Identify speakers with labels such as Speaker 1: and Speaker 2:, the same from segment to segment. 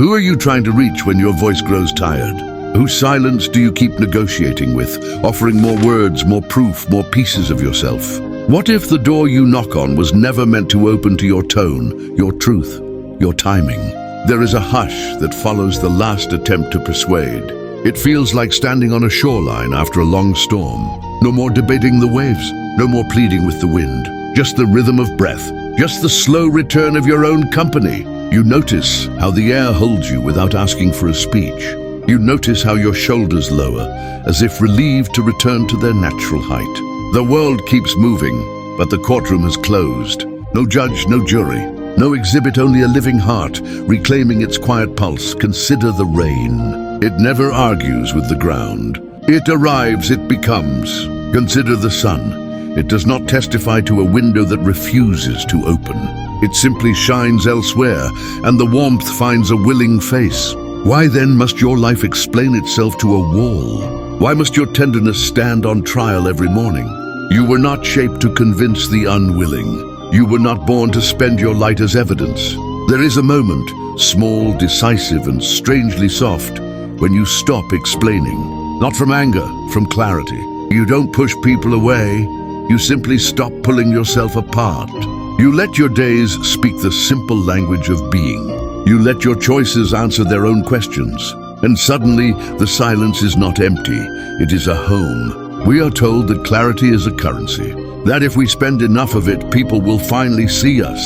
Speaker 1: Who are you trying to reach when your voice grows tired? Whose silence do you keep negotiating with, offering more words, more proof, more pieces of yourself? What if the door you knock on was never meant to open to your tone, your truth, your timing? There is a hush that follows the last attempt to persuade. It feels like standing on a shoreline after a long storm. No more debating the waves, no more pleading with the wind. Just the rhythm of breath, just the slow return of your own company. You notice how the air holds you without asking for a speech. You notice how your shoulders lower, as if relieved to return to their natural height. The world keeps moving, but the courtroom has closed. No judge, no jury, no exhibit, only a living heart, reclaiming its quiet pulse. Consider the rain. It never argues with the ground. It arrives, it becomes. Consider the sun. It does not testify to a window that refuses to open. It simply shines elsewhere, and the warmth finds a willing face. Why then must your life explain itself to a wall? Why must your tenderness stand on trial every morning? You were not shaped to convince the unwilling. You were not born to spend your light as evidence. There is a moment, small, decisive, and strangely soft, when you stop explaining. Not from anger, from clarity. You don't push people away. You simply stop pulling yourself apart. You let your days speak the simple language of being. You let your choices answer their own questions. And suddenly, the silence is not empty. It is a home. We are told that clarity is a currency. That if we spend enough of it, people will finally see us.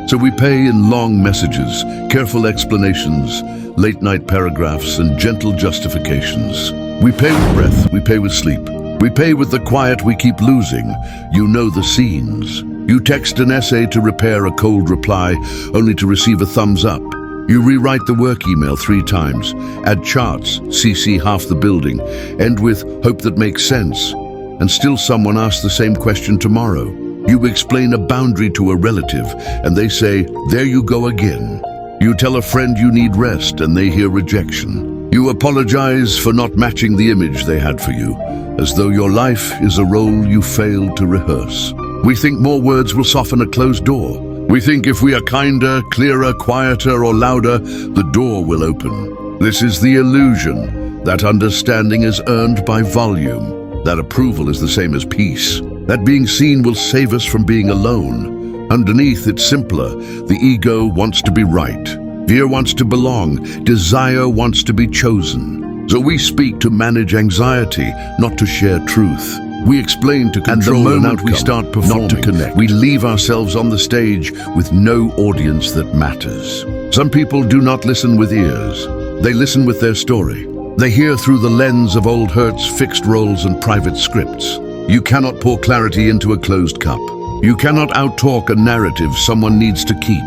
Speaker 1: So we pay in long messages, careful explanations, late-night paragraphs, and gentle justifications. We pay with breath, we pay with sleep. We pay with the quiet we keep losing. You know the scenes. You text an essay to repair a cold reply, only to receive a thumbs up. You rewrite the work email 3 times, add charts, CC half the building, end with hope that makes sense. And still someone asks the same question tomorrow. You explain a boundary to a relative, and they say, "There you go again." You tell a friend you need rest, and they hear rejection. You apologize for not matching the image they had for you, as though your life is a role you failed to rehearse. We think more words will soften a closed door. We think if we are kinder, clearer, quieter, or louder, the door will open. This is the illusion that understanding is earned by volume, that approval is the same as peace, that being seen will save us from being alone. Underneath, it's simpler. The ego wants to be right. Fear wants to belong. Desire wants to be chosen. So we speak to manage anxiety, not to share truth. We explain to control, and the moment we start performing, not to connect. We leave ourselves on the stage with no audience that matters. Some people do not listen with ears. They listen with their story. They hear through the lens of old hurts, fixed roles, and private scripts. You cannot pour clarity into a closed cup. You cannot out-talk a narrative someone needs to keep.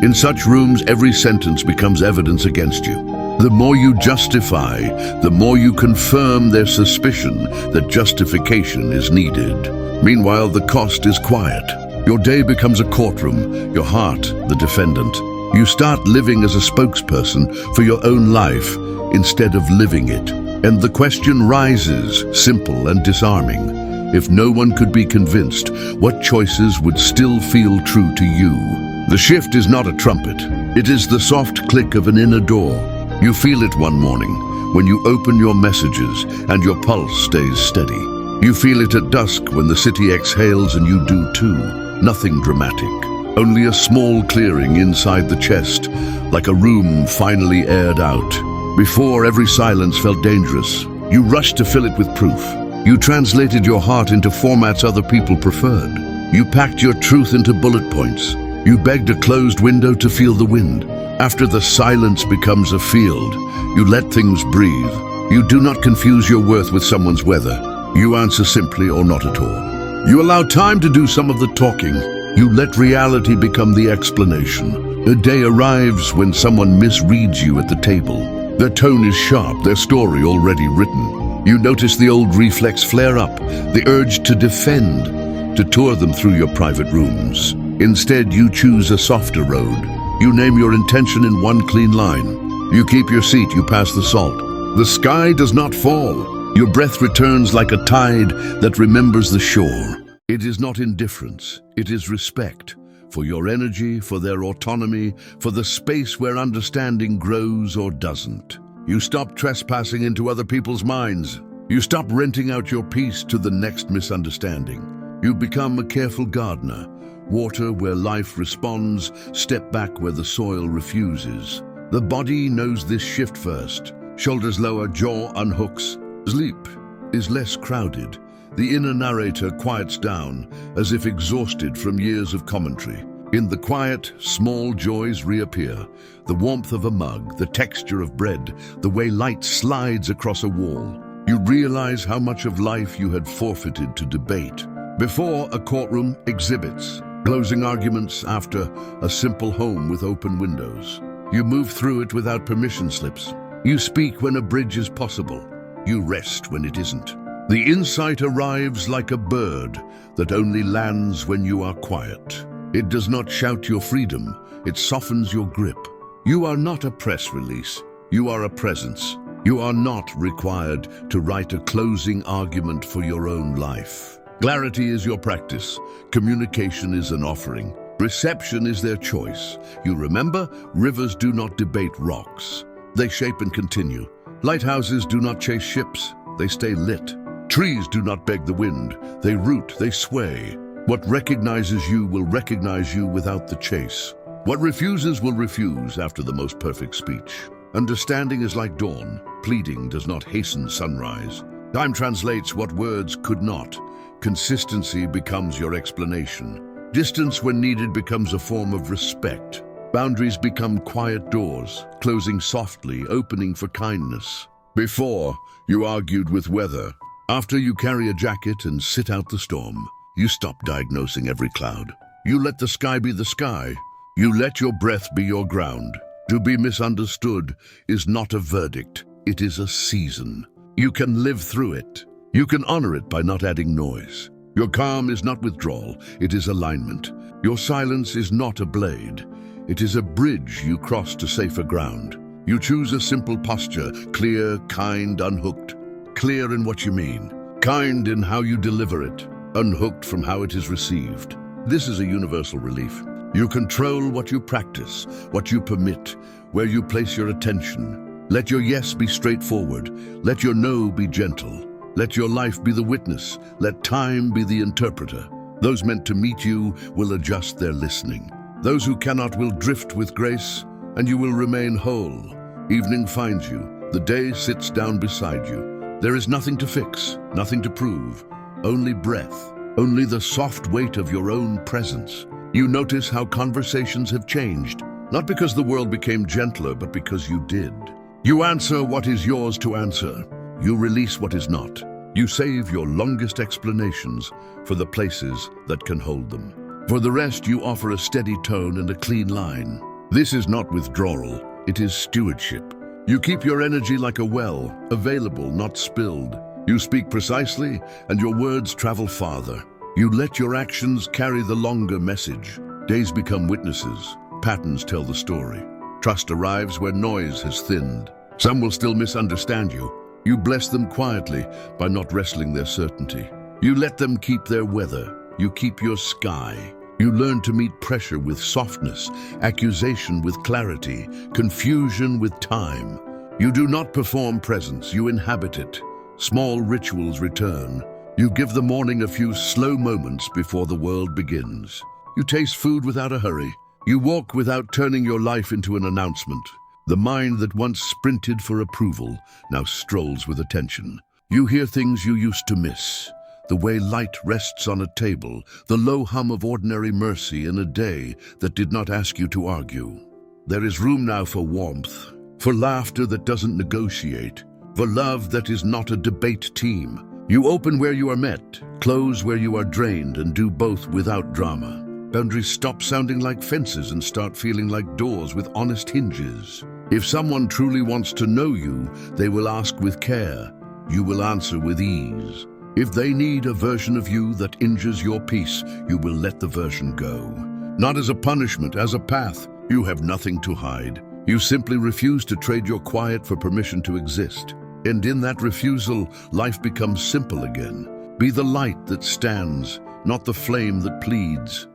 Speaker 1: In such rooms, every sentence becomes evidence against you. The more you justify, the more you confirm their suspicion that justification is needed. Meanwhile, the cost is quiet. Your day becomes a courtroom, your heart the defendant. You start living as a spokesperson for your own life instead of living it. And the question rises, simple and disarming. If no one could be convinced, what choices would still feel true to you? The shift is not a trumpet. It is the soft click of an inner door. You feel it one morning when you open your messages and your pulse stays steady. You feel it at dusk when the city exhales and you do too. Nothing dramatic, only a small clearing inside the chest, like a room finally aired out. Before, every silence felt dangerous. You rushed to fill it with proof. You translated your heart into formats other people preferred. You packed your truth into bullet points. You begged a closed window to feel the wind. After the silence becomes a field, you let things breathe. You do not confuse your worth with someone's weather. You answer simply or not at all. You allow time to do some of the talking. You let reality become the explanation. A day arrives when someone misreads you at the table. Their tone is sharp, their story already written. You notice the old reflex flare up, the urge to defend, to tour them through your private rooms. Instead, you choose a softer road. You name your intention in one clean line. You keep your seat, you pass the salt. The sky does not fall. Your breath returns like a tide that remembers the shore. It is not indifference, it is respect. for your energy, for their autonomy, for the space where understanding grows or doesn't. You stop trespassing into other people's minds. You stop renting out your peace to the next misunderstanding. You become a careful gardener, water where life responds, step back where the soil refuses. The body knows this shift first. Shoulders lower, jaw unhooks. Sleep is less crowded. The inner narrator quiets down, as if exhausted from years of commentary. In the quiet, small joys reappear. The warmth of a mug, the texture of bread, the way light slides across a wall. You realize how much of life you had forfeited to debate. Before, a courtroom exhibits, closing arguments after a simple home with open windows. You move through it without permission slips. You speak when a bridge is possible. You rest when it isn't. The insight arrives like a bird that only lands when you are quiet. It does not shout your freedom, it softens your grip. You are not a press release, you are a presence. You are not required to write a closing argument for your own life. Clarity is your practice, communication is an offering, reception is their choice. You remember, rivers do not debate rocks, they shape and continue. Lighthouses do not chase ships, they stay lit. Trees do not beg the wind, they root, they sway. What recognizes you will recognize you without the chase. What refuses will refuse after the most perfect speech. Understanding is like dawn, pleading does not hasten sunrise. Time translates what words could not. Consistency becomes your explanation. Distance when needed becomes a form of respect. Boundaries become quiet doors, closing softly, opening for kindness. Before, you argued with weather. After, you carry a jacket and sit out the storm. You stop diagnosing every cloud. You let the sky be the sky. You let your breath be your ground. To be misunderstood is not a verdict, it is a season. You can live through it. You can honor it by not adding noise. Your calm is not withdrawal, it is alignment. Your silence is not a blade, it is a bridge you cross to safer ground. You choose a simple posture, clear, kind, unhooked. Clear in what you mean, kind in how you deliver it, unhooked from how it is received. This is a universal relief. You control what you practice, what you permit, where you place your attention. Let your yes be straightforward. Let your no be gentle. Let your life be the witness. Let time be the interpreter. Those meant to meet you will adjust their listening. Those who cannot will drift with grace, and you will remain whole. Evening finds you. The day sits down beside you. There is nothing to fix, nothing to prove. Only breath. Only the soft weight of your own presence. You notice how conversations have changed, not because the world became gentler, but because you did. You answer what is yours to answer. You release what is not. You save your longest explanations for the places that can hold them. For the rest, you offer a steady tone and a clean line. This is not withdrawal, it is stewardship. You keep your energy like a well, available, not spilled. You speak precisely, and your words travel farther. You let your actions carry the longer message. Days become witnesses. Patterns tell the story. Trust arrives where noise has thinned. Some will still misunderstand you. You bless them quietly by not wrestling their certainty. You let them keep their weather. You keep your sky. You learn to meet pressure with softness, accusation with clarity, confusion with time. You do not perform presence, you inhabit it. Small rituals return. You give the morning a few slow moments before the world begins. You taste food without a hurry. You walk without turning your life into an announcement. The mind that once sprinted for approval now strolls with attention. You hear things you used to miss. The way light rests on a table, the low hum of ordinary mercy in a day that did not ask you to argue. There is room now for warmth, for laughter that doesn't negotiate, for love that is not a debate team. You open where you are met, close where you are drained, and do both without drama. Boundaries stop sounding like fences and start feeling like doors with honest hinges. If someone truly wants to know you, they will ask with care. You will answer with ease. If they need a version of you that injures your peace, you will let the version go. Not as a punishment, as a path. You have nothing to hide. You simply refuse to trade your quiet for permission to exist. And in that refusal, life becomes simple again. Be the light that stands, not the flame that pleads.